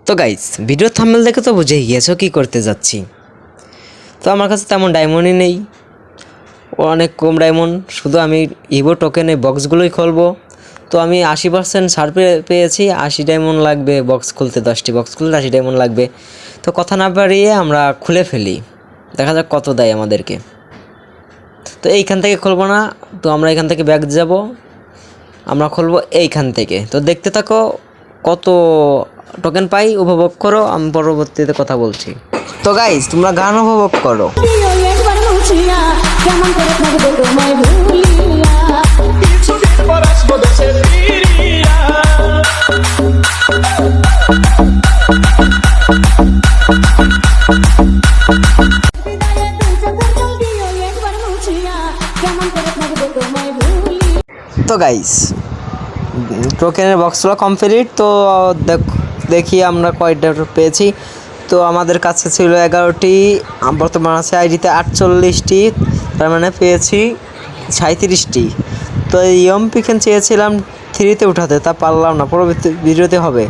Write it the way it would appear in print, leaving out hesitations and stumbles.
তো guys, video thumbnail দেখে তো বুঝেই গিয়েছো কী করতে যাচ্ছি। তো আমার কাছে তেমন ডায়মন্ডই নেই, অনেক কম ডায়মন্ড। শুধু আমি ইভো টোকেনে বক্সগুলোই খুলবো। তো আমি 80% ছাড় পেয়েছি। 80 ডায়মন্ড লাগবে বক্স খুলতে, 10টি বক্স খুলতে 80 ডায়মন্ড লাগবে। তো কথা না বাড়িয়ে আমরা খুলে ফেলি, দেখা যাক কত দেয় আমাদেরকে। তো এইখান থেকে খুলবো না, তো আমরা এখান থেকে ব্যাক যাব, আমরা খুলবো এইখান থেকে। তো দেখতে থাকো কত টোকেন পাই, উপভোগ করো, আমি পরবর্তীতে কথা বলছি। তো গাইস, তোমরা গান উপভোগ করো। তো গাইস, টোকেনের বক্সগুলো কমপ্লিট। তো দেখি আমরা কয়টা পেয়েছি। তো আমাদের কাছে ছিল 11টি, বর্তমান আছে আইডিতে 48টি, তার মানে পেয়েছি 37টি। তো এই পিকেন চেয়েছিলাম 3-তে উঠাতে, তা পারলাম না, পরবর্তী ভিডিওতে হবে।